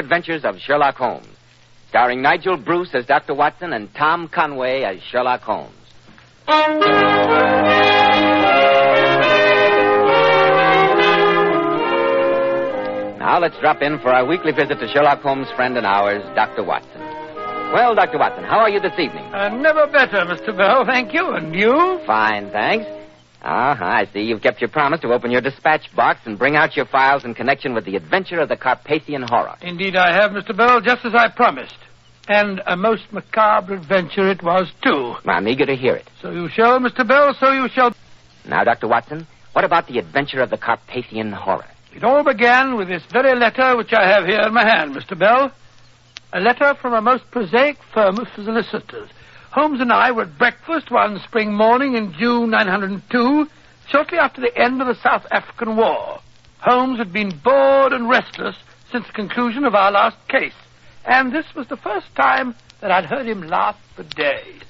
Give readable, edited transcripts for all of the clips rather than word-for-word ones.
Adventures of Sherlock Holmes, starring Nigel Bruce as Dr. Watson and Tom Conway as Sherlock Holmes. Now let's drop in for our weekly visit to Sherlock Holmes' friend and ours, Dr. Watson. Well, Dr. Watson, how are you this evening? Never better, Mr. Bell, thank you. And you? Fine, thanks. I see. You've kept your promise to open your dispatch box and bring out your files in connection with the adventure of the Carpathian horror. Indeed I have, Mr. Bell, just as I promised. And a most macabre adventure it was, too. I'm eager to hear it. So you shall, Mr. Bell, so you shall. Now, Dr. Watson, what about the adventure of the Carpathian horror? It all began with this very letter which I have here in my hand, Mr. Bell. A letter from a most prosaic firm of solicitors. Holmes and I were at breakfast one spring morning in June 902, shortly after the end of the South African War. Holmes had been bored and restless since the conclusion of our last case, and this was the first time that I'd heard him laugh for days.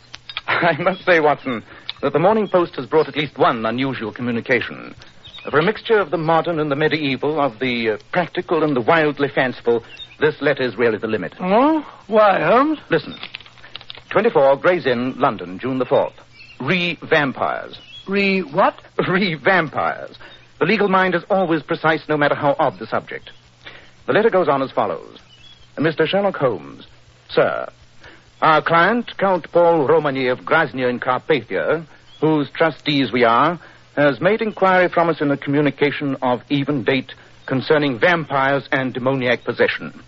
I must say, Watson, that the Morning Post has brought at least one unusual communication. For a mixture of the modern and the medieval, of the practical and the wildly fanciful, this letter is really the limit. Oh? Why, Holmes? Listen. 24 Gray's Inn, London, June the 4th. Re-vampires. Re-what? Re-vampires. The legal mind is always precise, no matter how odd the subject. The letter goes on as follows. Mr. Sherlock Holmes, sir, our client, Count Paul Romany of Grozny in Carpathia, whose trustees we are, has made inquiry from us in a communication of even date concerning vampires and demoniac possession.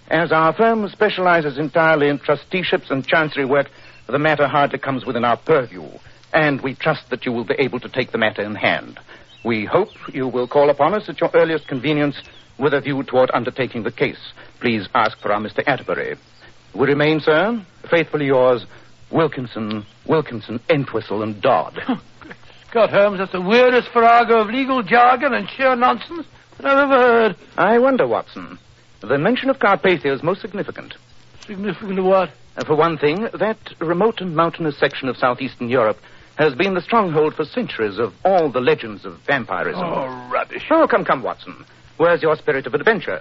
As our firm specializes entirely in trusteeships and chancery work, the matter hardly comes within our purview, and we trust that you will be able to take the matter in hand. We hope you will call upon us at your earliest convenience with a view toward undertaking the case. Please ask for our Mr. Atterbury. We remain, sir, faithfully yours, Wilkinson, Entwistle, and Dodd. Scott, Holmes, that's the weirdest farrago of legal jargon and sheer nonsense that I've ever heard. I wonder, Watson. The mention of Carpathia is most significant. Significant of what? For one thing, that remote and mountainous section of southeastern Europe has been the stronghold for centuries of all the legends of vampirism. Oh, rubbish. Oh, come, Watson. Where's your spirit of adventure?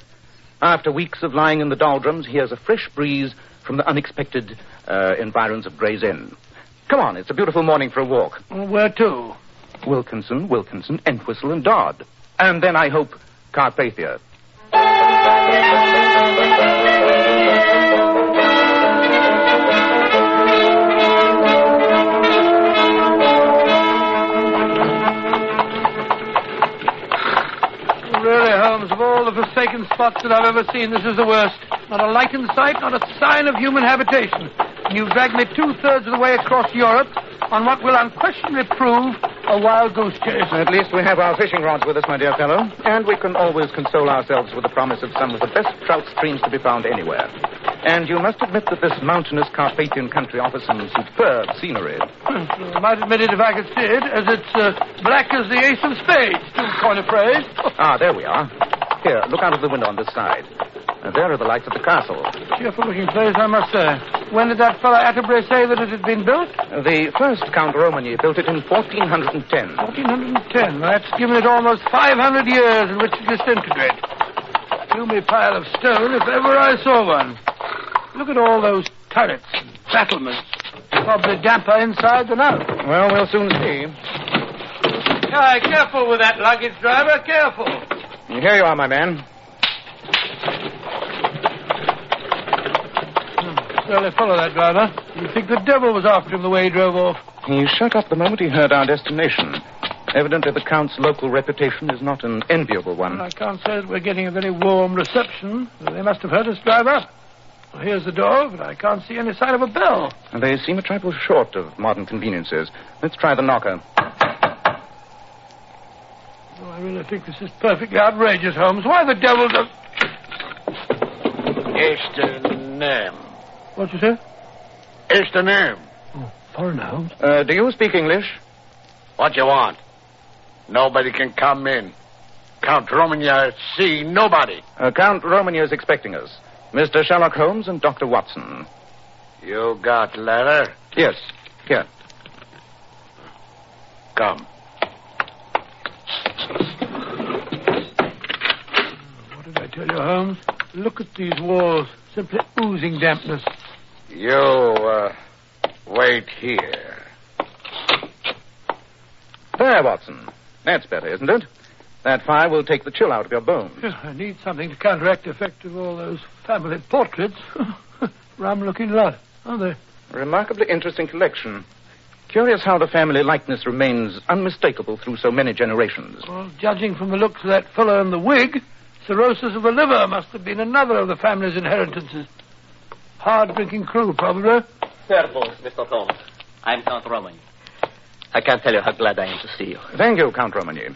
After weeks of lying in the doldrums, here's a fresh breeze from the unexpected environs of Gray's Inn. Come on, it's a beautiful morning for a walk. Where to? Wilkinson, Entwistle, and Dodd. And then, I hope, Carpathia. Really, Holmes, of all the forsaken spots that I've ever seen, this is the worst. Not a light in sight, not a sign of human habitation. And you've dragged me 2/3 of the way across Europe on what will unquestionably prove a wild goose chase. At least we have our fishing rods with us, my dear fellow. And we can always console ourselves with the promise of some of the best trout streams to be found anywhere. And you must admit that this mountainous Carpathian country offers some superb scenery. I might admit it if I could see it, as it's black as the ace of spades, to coin a phrase. There we are. Here, look out of the window on this side. There are the lights of the castle. Cheerful-looking place, I must say. When did that fellow Atterbury say that it had been built? The first Count Romany built it in 1410. 1410. That's given it almost 500 years in which to disintegrate. Gloomy pile of stone, if ever I saw one. Look at all those turrets and battlements. Probably damper inside than out. Well, we'll soon see. Aye, careful with that luggage, driver. Careful. Here you are, my man. Well, follow that driver. You'd think the devil was after him the way he drove off. He shut up the moment he heard our destination. Evidently, the Count's local reputation is not an enviable one. Well, I can't say that we're getting a very warm reception. They must have heard us drive up. Well, here's the door, but I can't see any sign of a bell. And they seem a trifle short of modern conveniences. Let's try the knocker. Oh, I really think this is perfectly outrageous, Holmes. Why the devil does... It's the name. What'd you say? It's the name. Oh, foreigner, Holmes. Do you speak English? What you want? Nobody can come in. Count Romany see nobody. Count Romany is expecting us. Mr. Sherlock Holmes and Dr. Watson. You got letter? Yes, here. Come. What did I tell you, Holmes? Look at these walls. Simply oozing dampness. You, wait here. There, Watson. That's better, isn't it? That fire will take the chill out of your bones. I need something to counteract the effect of all those family portraits. Rum-looking lot, aren't they? A remarkably interesting collection. Curious how the family likeness remains unmistakable through so many generations. Well, judging from the looks of that fellow in the wig, cirrhosis of the liver must have been another of the family's inheritances. Hard-drinking crew, probably. Servus, Mr. Holmes. I'm Count Romany. I can't tell you how glad I am to see you. Thank you, Count Romany.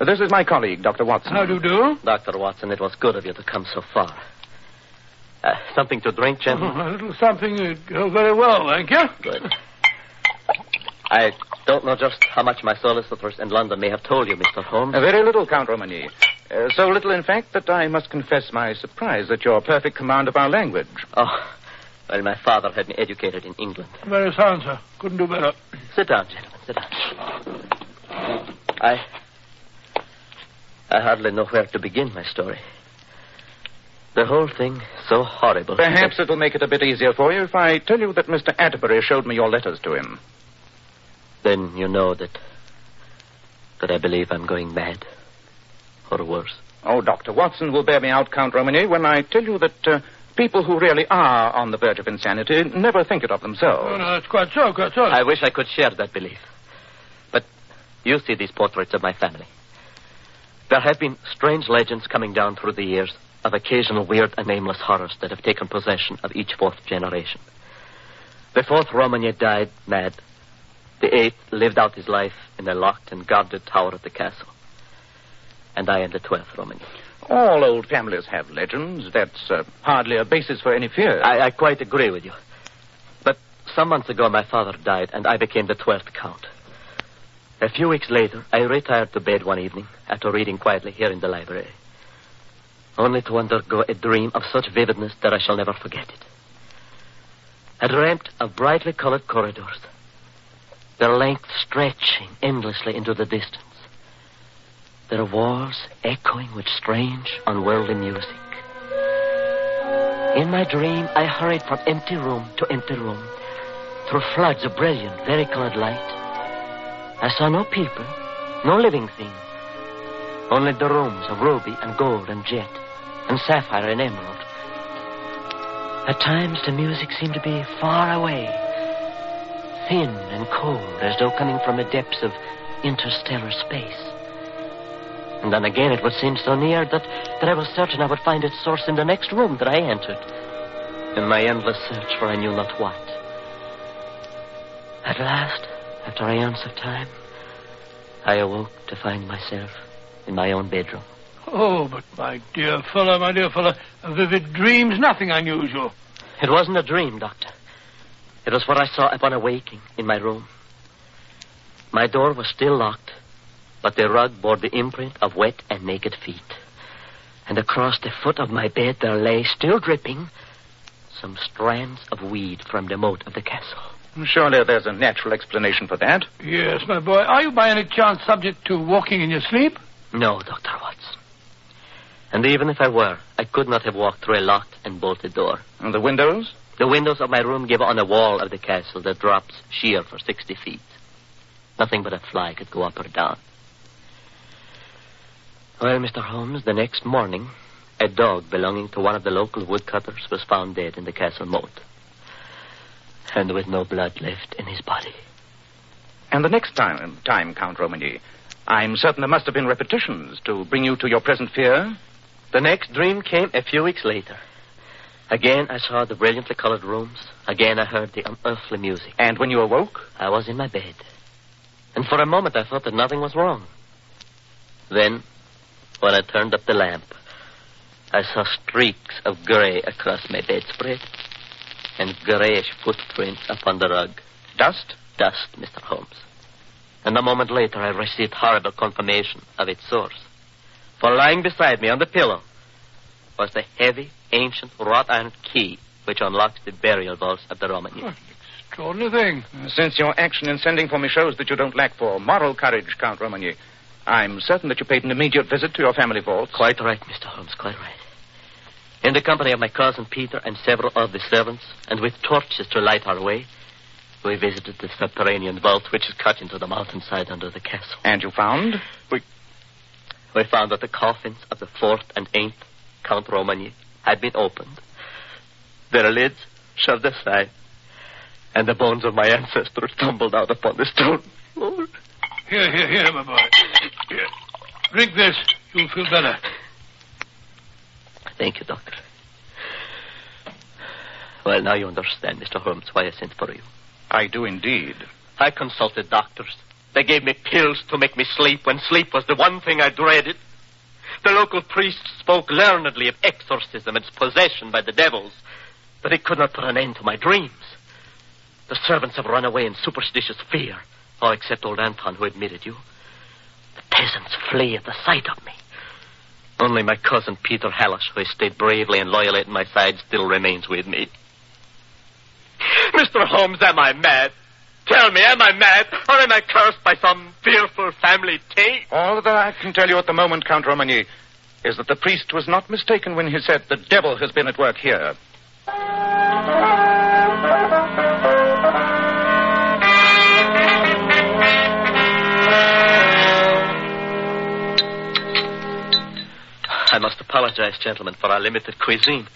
This is my colleague, Dr. Watson. How do you do? Dr. Watson, it was good of you to come so far. Something to drink, gentlemen? A little something would go very well, thank you. Good. I don't know just how much my solicitors in London may have told you, Mr. Holmes. Very little, Count Romany. So little, in fact, that I must confess my surprise at your perfect command of our language. Oh, well, my father had me educated in England. Very sound, sir. Couldn't do better. Sit down, gentlemen, sit down. I hardly know where to begin my story. The whole thing so horrible. Perhaps it'll make it a bit easier for you if I tell you that Mr. Atterbury showed me your letters to him. Then you know that I believe I'm going mad. Or worse. Oh, Dr. Watson will bear me out, Count Romany, when I tell you that people who really are on the verge of insanity never think it of themselves. Oh, no, that's quite so, quite so. I wish I could share that belief. But you see these portraits of my family. There have been strange legends coming down through the years of occasional weird and nameless horrors that have taken possession of each fourth generation. The fourth Romany died mad. The eighth lived out his life in a locked and guarded tower at the castle. And I am the 12th Romany. All old families have legends. That's hardly a basis for any fear. I quite agree with you. But some months ago, my father died, and I became the 12th Count. A few weeks later, I retired to bed one evening after reading quietly here in the library, only to undergo a dream of such vividness that I shall never forget it. I dreamt of brightly colored corridors, their length stretching endlessly into the distance, their walls echoing with strange, unworldly music. In my dream, I hurried from empty room to empty room, through floods of brilliant, varicolored light. I saw no people, no living thing, only the rooms of ruby and gold and jet and sapphire and emerald. At times, the music seemed to be far away, thin and cold, as though coming from the depths of interstellar space. And then again, it would seem so near that I was certain I would find its source in the next room that I entered, in my endless search for I knew not what. At last, after aeons of time, I awoke to find myself in my own bedroom. Oh, but my dear fellow, a vivid dream's nothing unusual. It wasn't a dream, Doctor. It was what I saw upon awaking in my room. My door was still locked, but the rug bore the imprint of wet and naked feet. And across the foot of my bed there lay, still dripping, some strands of weed from the moat of the castle. Surely there's a natural explanation for that. Yes, my boy. Are you by any chance subject to walking in your sleep? No, Dr. Watson. And even if I were, I could not have walked through a locked and bolted door. And the windows? The windows of my room give on a wall of the castle that drops sheer for 60 feet. Nothing but a fly could go up or down. Well, Mr. Holmes, the next morning, a dog belonging to one of the local woodcutters was found dead in the castle moat. And with no blood left in his body. And the next time, Count Romany, I'm certain there must have been repetitions to bring you to your present fear. The next dream came a few weeks later. Again, I saw the brilliantly colored rooms. Again, I heard the unearthly music. And when you awoke? I was in my bed. And for a moment, I thought that nothing was wrong. Then, when I turned up the lamp, I saw streaks of gray across my bedspread and grayish footprints upon the rug. Dust? Dust, Mr. Holmes. And a moment later, I received horrible confirmation of its source. For lying beside me on the pillow was the heavy, ancient wrought iron key which unlocks the burial vaults of the Romany. Oh, extraordinary thing. Since your action in sending for me shows that you don't lack for moral courage, Count Romany, I'm certain that you paid an immediate visit to your family vaults. Quite right, Mr. Holmes, quite right. In the company of my cousin Peter and several of the servants, and with torches to light our way, we visited the subterranean vault which is cut into the mountainside under the castle. And you found? We found that the coffins of the 4th and 8th Count Romagny had been opened, their lids shoved aside, and the bones of my ancestors tumbled out upon the stone floor. Here, my boy. Here. Drink this. You'll feel better. Thank you, Doctor. Well, now you understand, Mr. Holmes, why I sent for you. I do indeed. I consulted doctors. They gave me pills to make me sleep when sleep was the one thing I dreaded. The local priest spoke learnedly of exorcism and possession by the devils, but it could not put an end to my dreams. The servants have run away in superstitious fear, all except old Anton, who admitted you. The peasants flee at the sight of me. Only my cousin Peter Hallish, who has stayed bravely and loyally at my side, still remains with me. Mr. Holmes, am I mad? Tell me, am I mad? Or am I cursed by some fearful family taint? All that I can tell you at the moment, Count Romagny, is that the priest was not mistaken when he said the devil has been at work here. I must apologize, gentlemen, for our limited cuisine.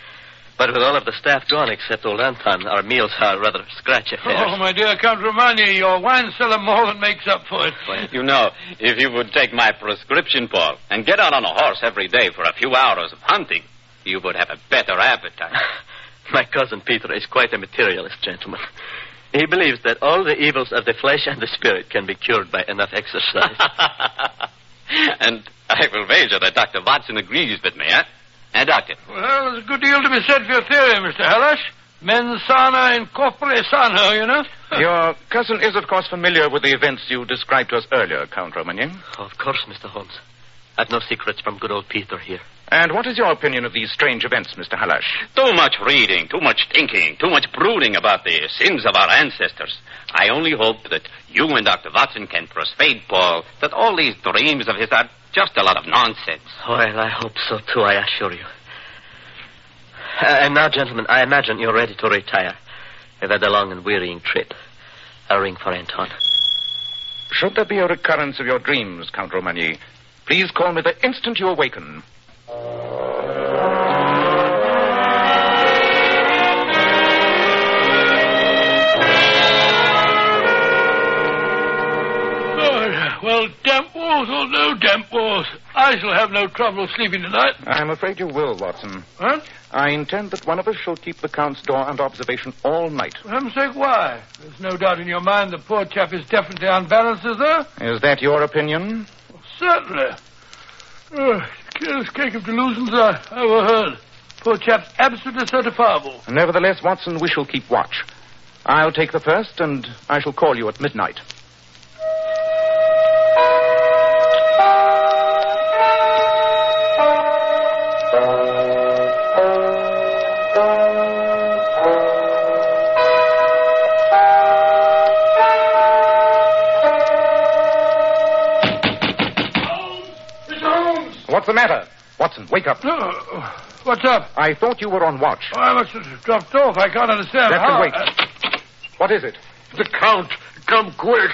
But with all of the staff gone except old Anton, our meals are rather scratch affairs. Oh, my dear Count Romagny, your wine cellar more than makes up for it. You know, if you would take my prescription, Paul, and get out on a horse every day for a few hours of hunting, you would have a better appetite. My cousin Peter is quite a materialist, gentleman. He believes that all the evils of the flesh and the spirit can be cured by enough exercise. And I will wager that Dr. Watson agrees with me, eh? And Doctor? Well, there's a good deal to be said for your theory, Mr. Hallish. Mens sana in corpore sano, you know. Your cousin is, of course, familiar with the events you described to us earlier, Count Romagny. Of course, Mr. Holmes. I've no secrets from good old Peter here. And what is your opinion of these strange events, Mr. Hallish? Too much reading, too much thinking, too much brooding about the sins of our ancestors. I only hope that you and Dr. Watson can persuade Paul that all these dreams of his are just a lot of nonsense. Well, I hope so, too, I assure you. And now, gentlemen, I imagine you're ready to retire. You've had a long and wearying trip. I'll ring for Anton. Should there be a recurrence of your dreams, Count Romagny, please call me the instant you awaken. Well, damp walls or no damp walls, I shall have no trouble sleeping tonight. I'm afraid you will, Watson. What? I intend that one of us shall keep the Count's door under observation all night. For heaven's sake, why? There's no doubt in your mind the poor chap is definitely unbalanced, is there? Is that your opinion? Well, certainly. Careless cake of delusions I overheard. Poor chap's absolutely certifiable. Nevertheless, Watson, we shall keep watch. I'll take the first, and I shall call you at midnight. What's the matter? Watson, wake up. What's up? I thought you were on watch. Oh, I must have dropped off. I can't understand. Captain, wait. What is it? The Count. Come quick.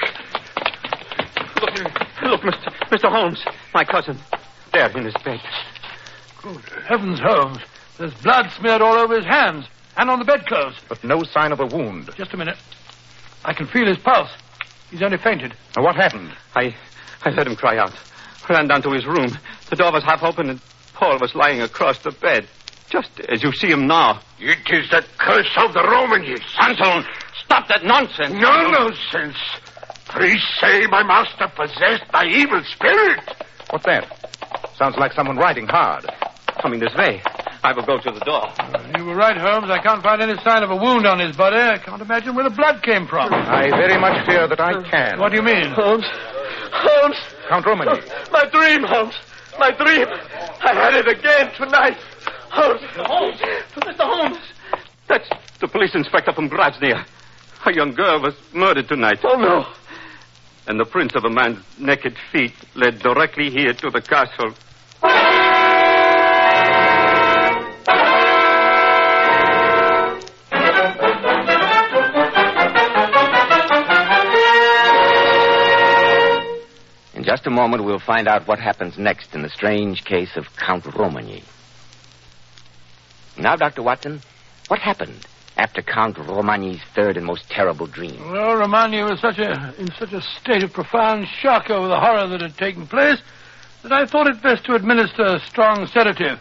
Look, Mr. Holmes, my cousin. There in his bed. Good heavens, Holmes. There's blood smeared all over his hands and on the bedclothes. But no sign of a wound. Just a minute. I can feel his pulse. He's only fainted. Now, what happened? I heard him cry out. Ran down to his room. The door was half open and Paul was lying across the bed. Just as you see him now. It is the curse of the Romagny. Anton, stop that nonsense. No nonsense. Priests say my master possessed by evil spirit. What's that? Sounds like someone riding hard. Coming this way. I will go to the door. You were right, Holmes. I can't find any sign of a wound on his body. I can't imagine where the blood came from. I very much fear that I can. What do you mean? Holmes! Count Romagny. My dream, Holmes! My dream! I had it again tonight! Holmes! Mr. Holmes! That's the police inspector from Grasnia. A young girl was murdered tonight. Oh, no! And the prints of a man's naked feet led directly here to the castle. a moment, we'll find out what happens next in the strange case of Count Romagny. Now, Dr. Watson, what happened after Count Romagny's third and most terrible dream? Well, Romagny was in such a state of profound shock over the horror that had taken place that I thought it best to administer a strong sedative.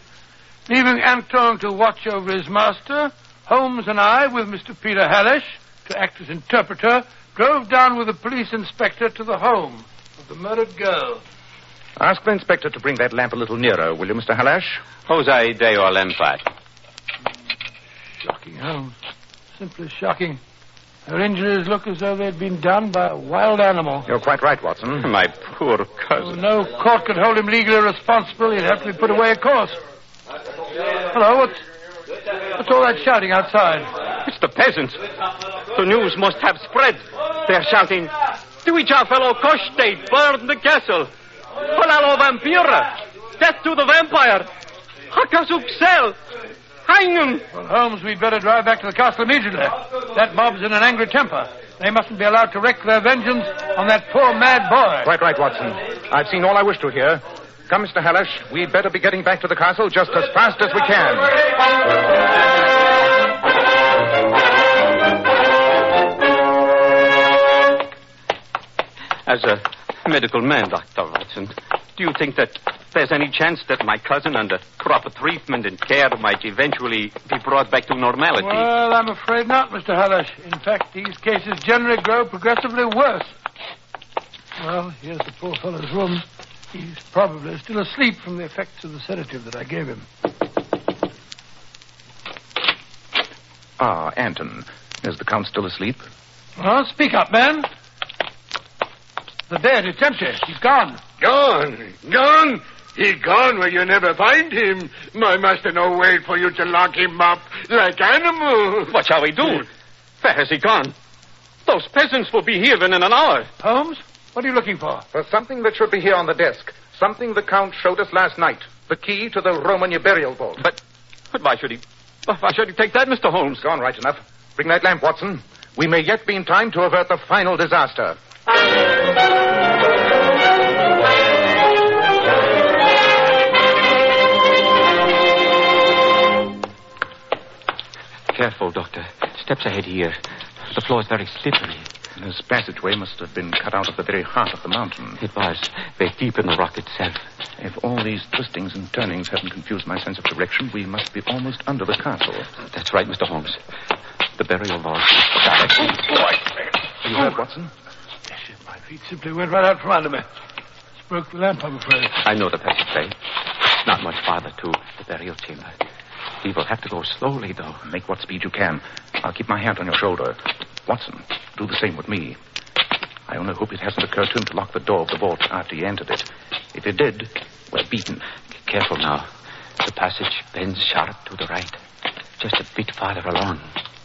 Leaving Anton to watch over his master, Holmes and I, with Mr. Peter Hallish to act as interpreter, drove down with the police inspector to the home of the murdered girl. Ask the inspector to bring that lamp a little nearer, will you, Mr. Hallish? Jose Deo Lempat. Shocking, Holmes. Simply shocking. Her injuries look as though they'd been done by a wild animal. You're quite right, Watson. My poor cousin. No court could hold him legally responsible. He'd have to be put away, of course. Hello, what's all that shouting outside? It's the peasants. The news must have spread. They're shouting, Tuicha fellow Koshte, burn the castle. Palalo Vampira, death to the vampire. Hakasuk Sel, hang him. Well, Holmes, we'd better drive back to the castle immediately. That mob's in an angry temper. They mustn't be allowed to wreak their vengeance on that poor mad boy. Quite right, Watson. I've seen all I wish to hear. Come, Mr. Hallish, we'd better be getting back to the castle just as fast as we can. As a medical man, Dr. Watson, do you think that there's any chance that my cousin, under proper treatment and care, might eventually be brought back to normality? Well, I'm afraid not, Mr. Hallish. In fact, these cases generally grow progressively worse. Well, here's the poor fellow's room. He's probably still asleep from the effects of the sedative that I gave him. Ah, Anton. Is the Count still asleep? Well, speak up, man. The bed, it's empty. He's gone. Gone? Gone? He gone where you never find him. My master no wait for you to lock him up like animal. What shall we do? Where has he gone? Those peasants will be here in an hour. Holmes, what are you looking for? For something that should be here on the desk. Something the Count showed us last night. The key to the Romagny burial vault. But why should he take that, Mr. Holmes? Gone right enough. Bring that lamp, Watson. We may yet be in time to avert the final disaster. Careful, Doctor. Steps ahead here. The floor is very slippery. This passageway must have been cut out of the very heart of the mountain. It was. Very deep in the rock itself. If all these twistings and turnings haven't confused my sense of direction, we must be almost under the castle. That's right, Mr. Holmes. The burial vault. You heard, Watson? Yes, my feet simply went right out from under me. Just broke the lamp, I'm afraid. I know the passageway. Not much farther to the burial chamber. We will have to go slowly, though. Make what speed you can. I'll keep my hand on your shoulder. Watson, do the same with me. I only hope it hasn't occurred to him to lock the door of the vault after he entered it. If it did, we're beaten. Careful now. The passage bends sharp to the right. Just a bit farther along.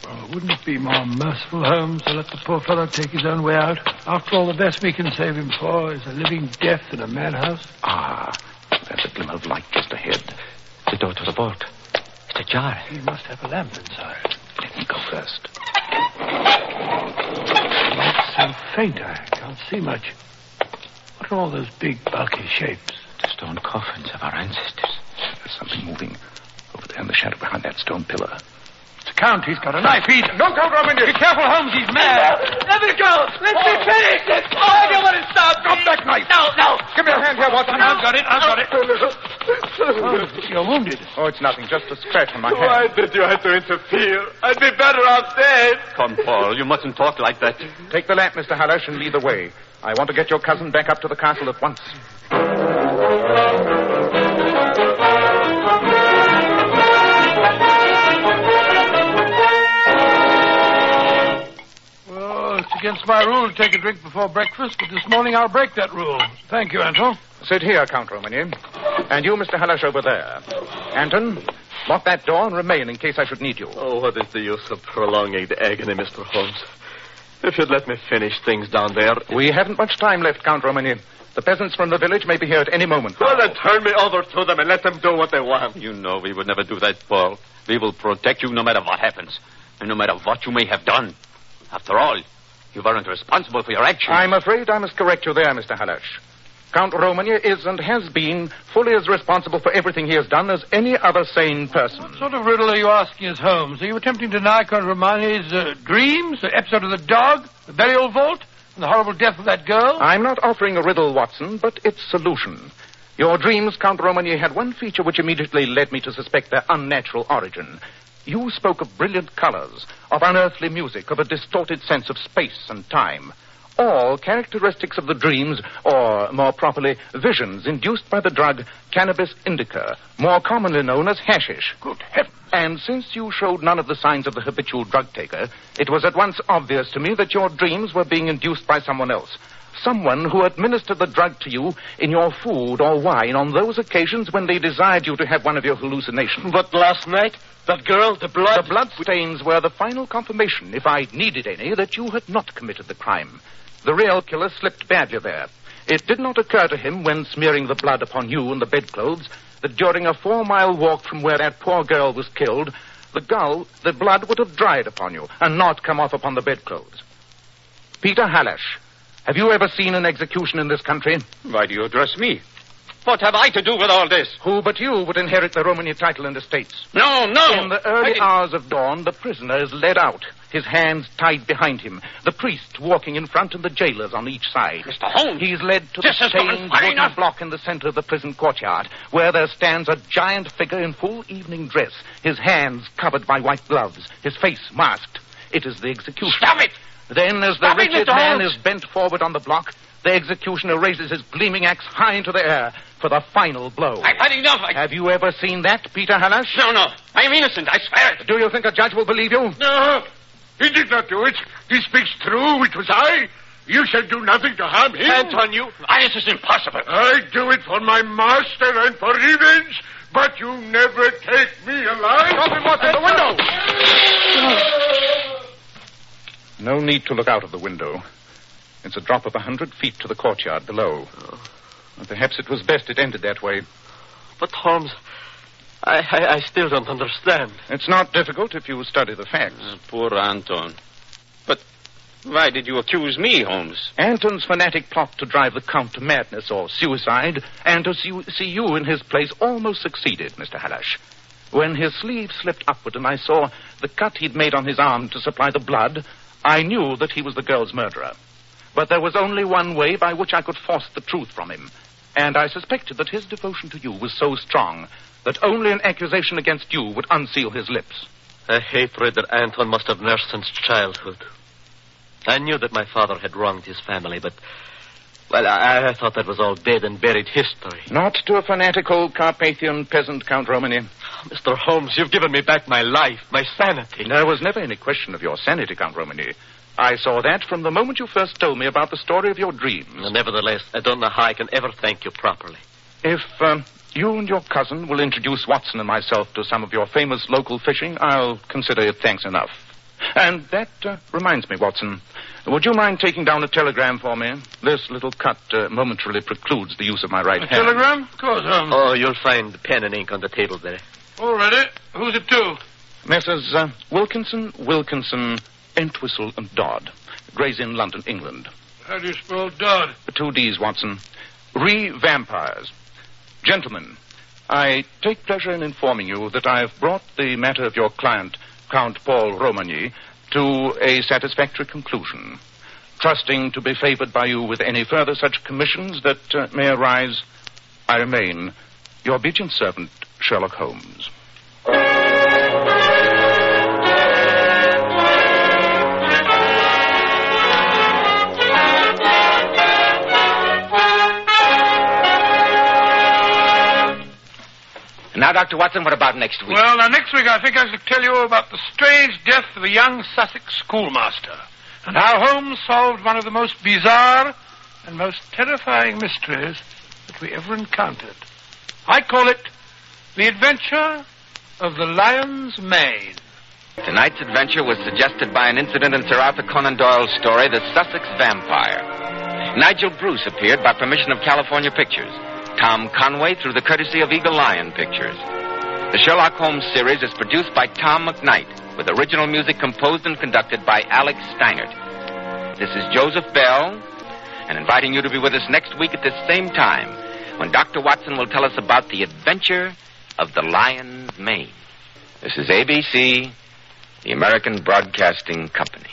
Oh, wouldn't it be more merciful, Holmes, to let the poor fellow take his own way out? After all, the best we can save him for is a living death in a madhouse. Ah, there's a glimmer of light just ahead. The door to the vault. It's ajar. He must have a lamp inside. Let me go first. The light's so faint, I can't see much. What are all those big, bulky shapes? The stone coffins of our ancestors. There's something moving over there in the shadow behind that stone pillar. It's the Count. He's got a knife. Don't go, Romagny! Be careful, Holmes. He's mad. Let me go. Let me finish it. Oh, I don't want to stop. Drop that knife. No. Give me your hand here, Watson. I've got it. Oh, you're wounded. Oh, it's nothing. Just a scratch on my Why hand. did you have to interfere? I'd be better off dead. Come, Paul. You mustn't talk like that. Take the lamp, Mr. Hallish, and lead the way. I want to get your cousin back up to the castle at once. It's against my rule to take a drink before breakfast, but this morning I'll break that rule. Thank you, Anton. Sit here, Count Romagny. And you, Mr. Hallish, over there. Anton, lock that door and remain in case I should need you. Oh, what is the use of prolonging the agony, Mr. Holmes? If you'd let me finish things down there... We haven't much time left, Count Romagny. The peasants from the village may be here at any moment. Well, then turn me over to them and let them do what they want. You know we would never do that, Paul. We will protect you no matter what happens, and no matter what you may have done. After all, you weren't responsible for your actions. I'm afraid I must correct you there, Mr. Hallish. Count Romagny is and has been fully as responsible for everything he has done as any other sane person. What sort of riddle are you asking us, Holmes? Are you attempting to deny Count Romagny's dreams, the episode of the dog, the burial vault, and the horrible death of that girl? I'm not offering a riddle, Watson, but its solution. Your dreams, Count Romagny, had one feature which immediately led me to suspect their unnatural origin. You spoke of brilliant colors, of unearthly music, of a distorted sense of space and time. All characteristics of the dreams, or more properly, visions induced by the drug cannabis indica, more commonly known as hashish. Good heavens. And since you showed none of the signs of the habitual drug taker, it was at once obvious to me that your dreams were being induced by someone else. Someone who administered the drug to you in your food or wine on those occasions when they desired you to have one of your hallucinations. But last night, that girl, the blood... The blood stains were the final confirmation, if I needed any, that you had not committed the crime. The real killer slipped badly there. It did not occur to him, when smearing the blood upon you and the bedclothes, that during a 4-mile walk from where that poor girl was killed, the blood would have dried upon you and not come off upon the bedclothes. Peter Halash, have you ever seen an execution in this country? Why do you address me? What have I to do with all this? Who but you would inherit the Romagny title and estates? No. In the early hours of dawn, the prisoner is led out, his hands tied behind him, the priest walking in front and the jailers on each side. Mr. Holmes! He's led to the stained wooden block in the center of the prison courtyard, where there stands a giant figure in full evening dress, his hands covered by white gloves, his face masked. It is the executioner. Stop it! Then, as the wretched man is bent forward on the block, the executioner raises his gleaming axe high into the air for the final blow. I've had enough. Have you ever seen that, Peter Halash? No. I am innocent. I swear it. Do you think a judge will believe you? No, he did not do it. He speaks true. It was I. You shall do nothing to harm him. Anton, this is impossible. I do it for my master and for revenge, but you never take me alive. Stop him, Watson, the window! No need to look out of the window. It's a drop of 100 feet to the courtyard below. Perhaps it was best it ended that way. But, Holmes, I still don't understand. It's not difficult if you study the facts. Poor Anton. But why did you accuse me, Holmes? Anton's fanatic plot to drive the Count to madness or suicide and to see you in his place almost succeeded, Mr. Halash. When his sleeve slipped upward and I saw the cut he'd made on his arm to supply the blood, I knew that he was the girl's murderer. But there was only one way by which I could force the truth from him. And I suspected that his devotion to you was so strong that only an accusation against you would unseal his lips. A hatred that Anton must have nursed since childhood. I knew that my father had wronged his family, but... Well, I thought that was all dead and buried history. Not to a fanatic old Carpathian peasant, Count Romagny. Mr. Holmes, you've given me back my life, my sanity. There was never any question of your sanity, Count Romagny. I saw that from the moment you first told me about the story of your dreams. Nevertheless, I don't know how I can ever thank you properly. If you and your cousin will introduce Watson and myself to some of your famous local fishing, I'll consider it thanks enough. And that reminds me, Watson, would you mind taking down a telegram for me? This little cut momentarily precludes the use of my right hand. Telegram? Of course. Oh, you'll find pen and ink on the table there. All ready. Who's it to? Messrs. Wilkinson, Entwistle and Dodd, Gray's Inn, London, England. How do you spell Dodd? 2 Ds, Watson. Re-vampires. Gentlemen, I take pleasure in informing you that I have brought the matter of your client, Count Paul Romagny, to a satisfactory conclusion. Trusting to be favored by you with any further such commissions that may arise, I remain your obedient servant, Sherlock Holmes. Now, Dr. Watson, what about next week? Well, now, next week I think I shall tell you about the strange death of a young Sussex schoolmaster and how Holmes solved one of the most bizarre and most terrifying mysteries that we ever encountered. I call it The Adventure of the Lion's Mane. Tonight's adventure was suggested by an incident in Sir Arthur Conan Doyle's story, The Sussex Vampire. Nigel Bruce appeared by permission of California Pictures. Tom Conway through the courtesy of Eagle Lion Pictures. The Sherlock Holmes series is produced by Tom McKnight, with original music composed and conducted by Alex Steinert. This is Joseph Bell, and inviting you to be with us next week at this same time when Dr. Watson will tell us about the adventure of the lion's mane. This is ABC, the American Broadcasting Company.